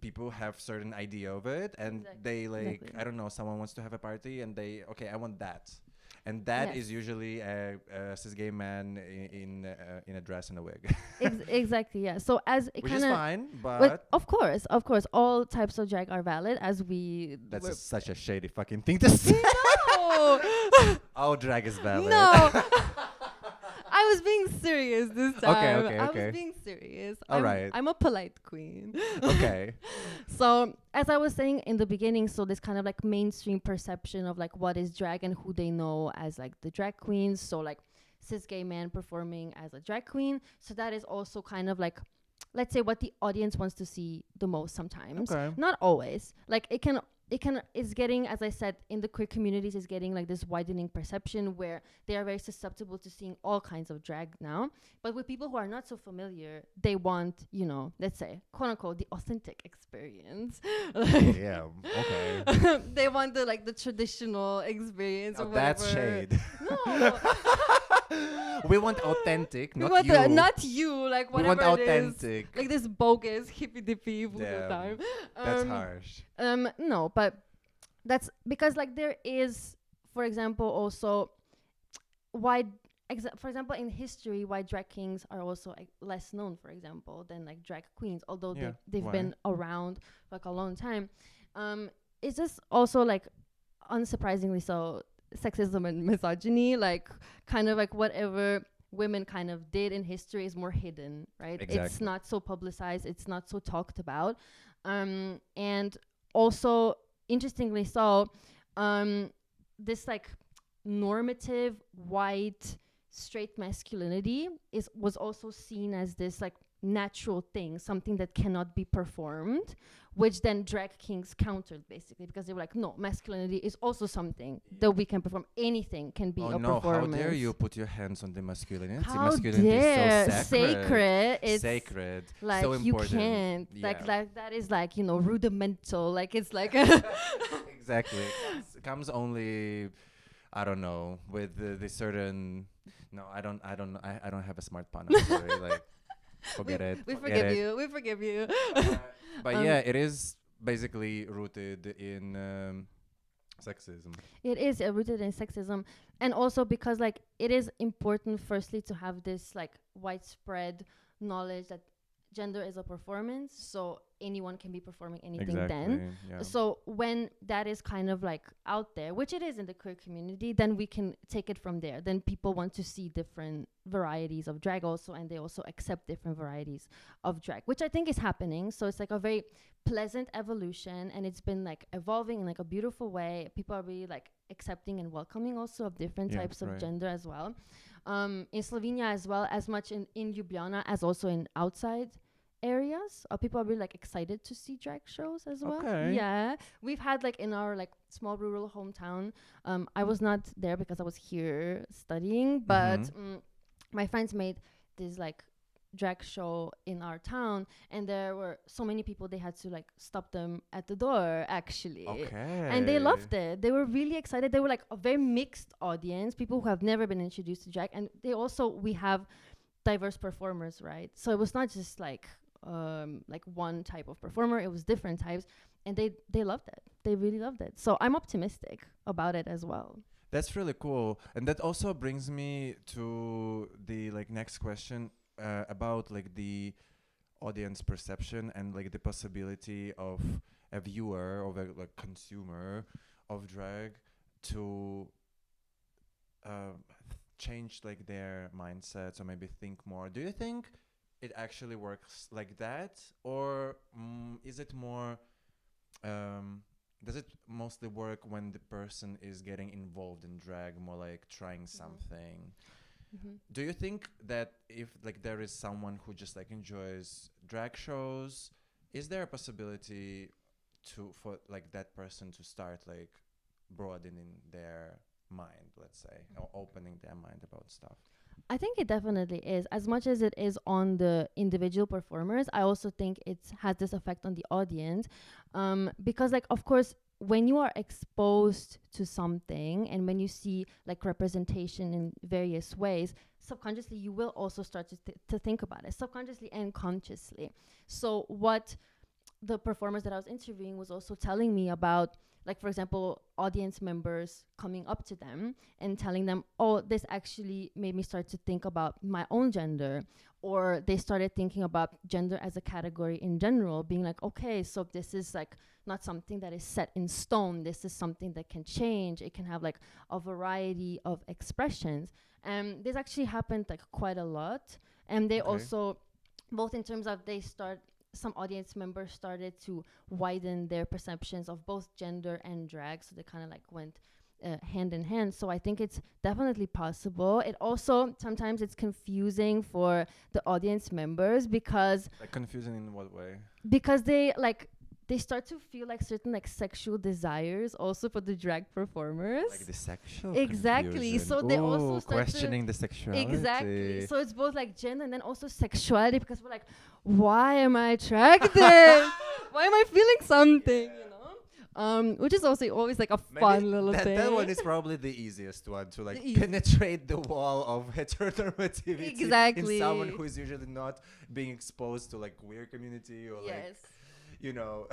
people have certain idea of it, and they, like, I don't know, someone wants to have a party, and they, okay, I want that. And that is usually a cis gay man in a dress and a wig. Exactly, yeah. So as which is fine, but of course, all types of drag are valid. As we that's such a shady fucking thing to say. No, all drag is valid. No. I was being serious this time. Okay. I was being serious. All right. I'm a polite queen. Okay. So as I was saying in the beginning, so this kind of like mainstream perception of like what is drag and who they know as like the drag queens. So like cis gay man performing as a drag queen. So that is also kind of like, let's say, what the audience wants to see the most sometimes. Okay. Not always. Like is getting, as I said, in the queer communities, is getting like this widening perception where they are very susceptible to seeing all kinds of drag now. But with people who are not so familiar, they want, you know, let's say, quote unquote, the authentic experience. Yeah. Okay. They want the traditional experience Now or whatever. that's shade. No. We want authentic, We not want you. not you, like We whatever want it is. authentic. Like this bogus hippy dippy voodoo Damn. time. That's harsh. No, but that's because like there is, for example, also why, for example, in history, why drag kings are also like less known, for example, than like drag queens, although Yeah, they've why? been around like a long time. It's just also like, unsurprisingly so, sexism and misogyny, like kind of like whatever women kind of did in history is more hidden, right? It's Exactly. not so publicized, it's not so talked about. And also, interestingly so, this like normative white straight masculinity was also seen as this like natural thing, something that cannot be performed, which then drag kings countered basically, because they were like, no, masculinity is also something that we can perform. Anything can be Oh a no! performance. How dare you put your hands on the masculinity? How Masculinity dare is so sacred? It's sacred. like so you important. can't like Yeah. that is like, you know, rudimental, like it's like Exactly. It comes only, I don't know, with the certain. No, I don't have a smart pun. I'm sorry. Like, forget it. we forget forgive it. you, we forgive you. But yeah, it is basically rooted in sexism. It is rooted in sexism, and also because like it is important firstly to have this like widespread knowledge that gender is a performance, so anyone can be performing anything then. Yeah. So when that is kind of like out there, which it is in the queer community, then we can take it from there. Then people want to see different varieties of drag also, and they also accept different varieties of drag, which I think is happening. So it's like a very pleasant evolution, and it's been like evolving in like a beautiful way. People are really like accepting and welcoming also of different Yeah, types of right. gender as well. In Slovenia as well, as much in Ljubljana as also in outside areas, people are really like excited to see drag shows as well. Okay. Yeah, we've had like in our like small rural hometown, I was not there because I was here studying, but my friends made this like drag show in our town, and there were so many people they had to like stop them at the door actually. Okay. And they loved it. They were really excited. They were like a very mixed audience, people who have never been introduced to drag, and we have diverse performers, right? So it was not just like one type of performer, it was different types, and they loved it. They really loved it. So I'm optimistic about it as well. That's really cool, and that also brings me to the like next question about like the audience perception and like the possibility of a viewer or a like consumer of drag to change like their mindsets or maybe think more. Do you think it actually works like that, or is it more does it mostly work when the person is getting involved in drag, more like trying something? Do you think that if like there is someone who just like enjoys drag shows, is there a possibility for like that person to start like broadening their mind, let's say, or opening their mind about stuff? I think it definitely is. As much as it is on the individual performers, I also think it has this effect on the audience, because like of course when you are exposed to something and when you see like representation in various ways, subconsciously you will also start to think about it, subconsciously and consciously. So what the performers that I was interviewing was also telling me about, like for example, audience members coming up to them and telling them, oh, this actually made me start to think about my own gender, or they started thinking about gender as a category in general, being like, okay, so this is like not something that is set in stone, this is something that can change, it can have like a variety of expressions. This actually happened like quite a lot, and they Okay. also, both in terms of some audience members started to widen their perceptions of both gender and drag, so they kind of like went hand in hand. So I think it's definitely possible. It also sometimes it's confusing for the audience members because Like confusing in what way? they start to feel like certain like sexual desires also for the drag performers. Like the sexual Exactly. confusion. So they also Ooh, start to- questioning the sexuality. Exactly. So it's both like gender and then also sexuality, because we're like, why am I attracted? Why am I feeling something? You know, which is also always like a Maybe fun little thing. that one is probably the easiest one to like The easy- penetrate the wall of heteronormativity Exactly. in someone who is usually not being exposed to like queer community or like, Yes. you know,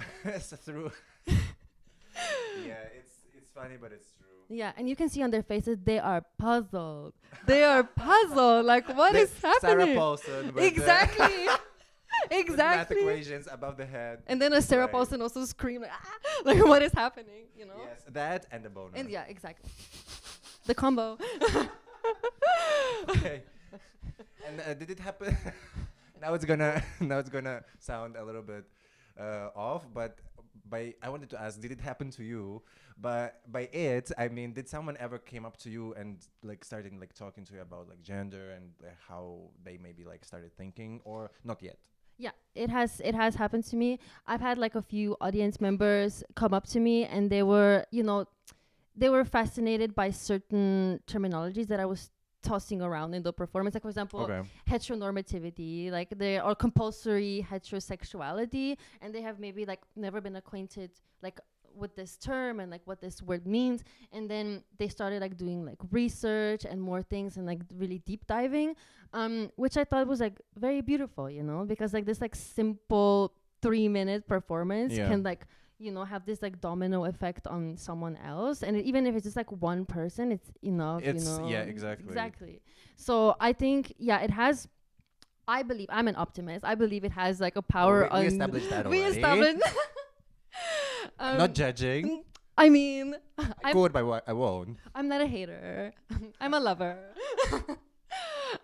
through. Yeah, it's funny, but it's true. Yeah, and you can see on their faces they are puzzled. They are puzzled. Like, what The is Sarah happening? Paulson with Exactly. the math Exactly. equations above the head. And then a Sarah Right. Paulson also scream like, ah! Like, what is happening? You know? Yes, that and the boner. And yeah, exactly. The combo. Okay. And did it happen? now it's gonna sound a little bit off, but I wanted to ask, did it happen to you? But by it, I mean, did someone ever came up to you and like started like talking to you about like gender and how they maybe like started thinking, or not yet? Yeah, it has happened to me. I've had like a few audience members come up to me and they were fascinated by certain terminologies that I was tossing around in the performance. Like, for example, heteronormativity, or compulsory heterosexuality, and they have maybe like never been acquainted like with this term and like what this word means, and then they started like doing like research and more things and like really deep diving, which I thought was like very beautiful, you know, because like this like simple 3-minute performance can like, you know, have this like domino effect on someone else, and even if it's just like one person, it's enough. It's you know? yeah, exactly. So I think it has. I believe I'm an optimist. I believe it has like a power. We established that We already. established. Not judging. I mean, I could, but I won't. I'm not a hater. I'm a lover.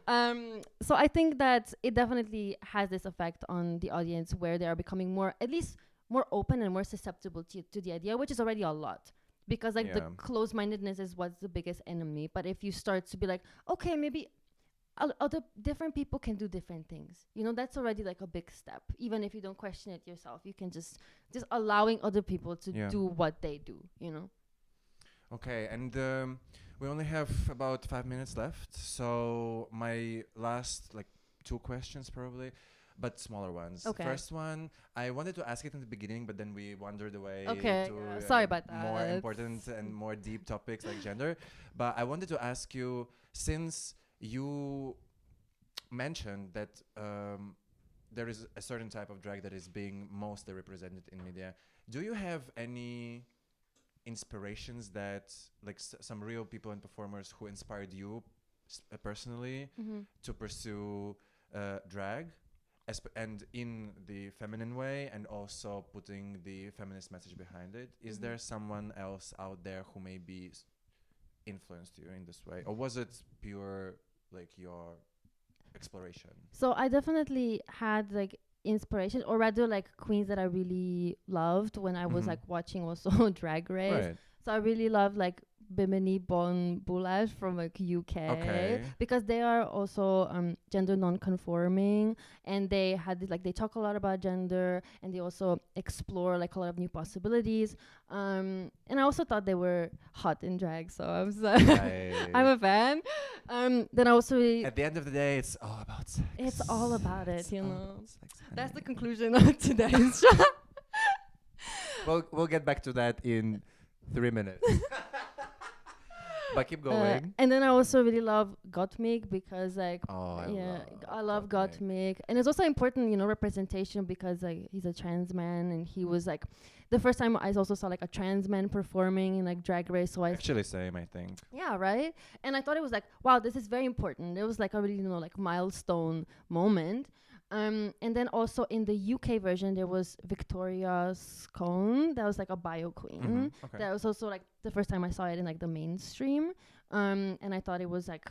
So I think that it definitely has this effect on the audience where they are becoming at least more open and more susceptible to the idea, which is already a lot. Because like the closed-mindedness is what's the biggest enemy. But if you start to be like, okay, maybe other different people can do different things, you know, that's already like a big step. Even if you don't question it yourself, you can just allowing other people to do what they do, you know. Okay, and we only have about 5 minutes left, so my last like 2 questions probably, but smaller ones. Okay. First one, I wanted to ask it in the beginning, but then we wandered away Okay, to sorry about more that. important and more deep topics like gender. But I wanted to ask you, since you mentioned that there is a certain type of drag that is being mostly represented in media, do you have any inspirations that like some real people and performers who inspired you personally to pursue drag and in the feminine way, and also putting the feminist message behind it? Is there someone else out there who maybe influenced you in this way, or was it pure like your exploration? So I definitely had like inspiration, or rather like queens that I really loved when I was like watching also Drag Race. Right. So I really love like Bimini Bon Boulash from like UK, because they are also gender non-conforming, and they had they talk a lot about gender, and they also explore like a lot of new possibilities. And I also thought they were hot in drag, so I was I'm a fan. Then I also at the end of the day, it's all about sex. It's all about it, you know. Sex, That's the conclusion of today's show. We'll get back to that in 3 minutes. But keep going. And then I also really love Gottmik, because like I love Gottmik. Gottmik, and it's also important, you know, representation, because like he's a trans man, and he was like the first time I also saw like a trans man performing in like Drag Race. So Actually same, I think. Yeah, right. And I thought it was like, wow, this is very important. It was like a really, you know, like milestone moment. And then also in the UK version, there was Victoria Scone. That was like a bio queen. Okay. That was also like the first time I saw it in like the mainstream. And I thought it was like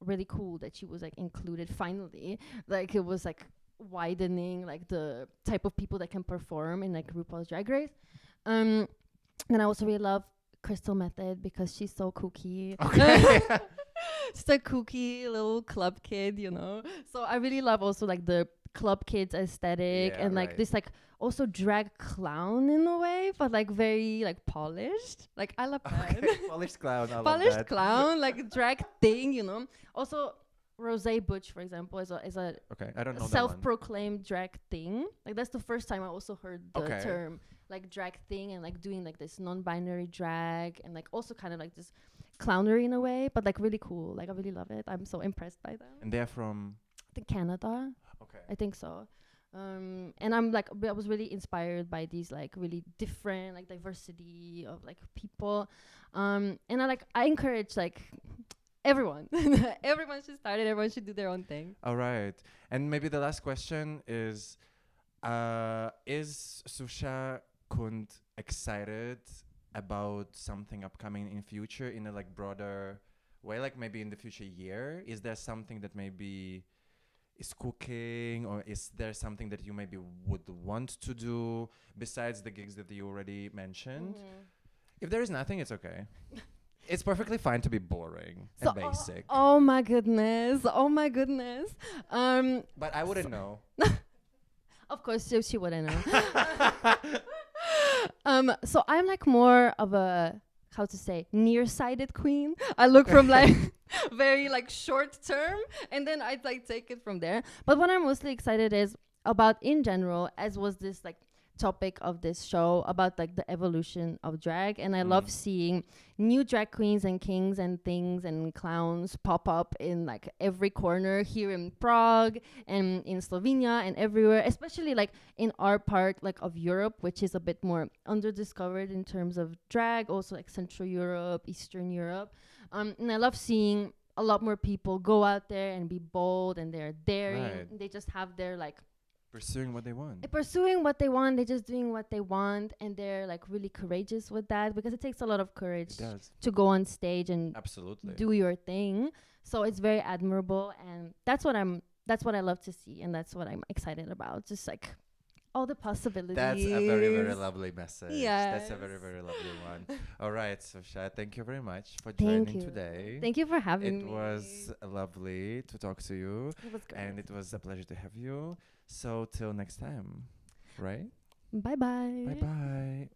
really cool that she was like included finally. Like it was like widening like the type of people that can perform in like RuPaul's Drag Race. Then I also really love Crystal Method because she's so kooky. Okay. Just a kooky little club kid, you know. So I really love also like the club kids aesthetic Yeah, and like right. this like also drag clown in a way, but like very like polished. Like I love that. Okay, polished clown. I love Polished that. clown, like drag thing, you know. Also, Rosé Butch, for example, is a Okay, I don't know that one. self-proclaimed drag thing. Like that's the first time I also heard the Okay. term like drag thing and like doing like this non-binary drag and like also kind of like this clownery in a way, but like really cool. Like I really love it. I'm so impressed by them. And they're from. I think Canada. Okay. I think so. And I'm like I was really inspired by these like really different like diversity of like people. And I encourage like everyone. Everyone should start it. Everyone should do their own thing. All right. And maybe the last question is Suša Kund excited about something upcoming in future in a like broader way, like maybe in the future year? Is there something that maybe is cooking, or is there something that you maybe would want to do besides the gigs that you already mentioned? If there is nothing, it's okay. It's perfectly fine to be boring and basic. Oh my goodness. Oh my goodness. But I wouldn't know. Of course, she wouldn't know. So I'm like more of a, how to say, nearsighted queen. I look from like very like short term and then I'd like take it from there. But what I'm mostly excited is about in general, as was this like topic of this show about like the evolution of drag, and I love seeing new drag queens and kings and things and clowns pop up in like every corner here in Prague and in Slovenia and everywhere, especially like in our part like of Europe, which is a bit more underdiscovered in terms of drag, also like Central Europe, Eastern Europe. And I love seeing a lot more people go out there and be bold, and they're daring. Right. They just have their like Pursuing what they want. pursuing what they want. They're just doing what they want, and they're like really courageous with that, because it takes a lot of courage It does. to go on stage and Absolutely. do your thing. So it's very admirable, and that's what I love to see, and that's what I'm excited about. Just like all the possibilities. That's a very, very lovely message. Yes. That's a very, very lovely one. All right, Suša, thank you very much for Thank joining you. today. Thank you for having me. It was lovely to talk to you, It was great. and it was a pleasure to have you. So till next time, right? Bye bye. Bye bye.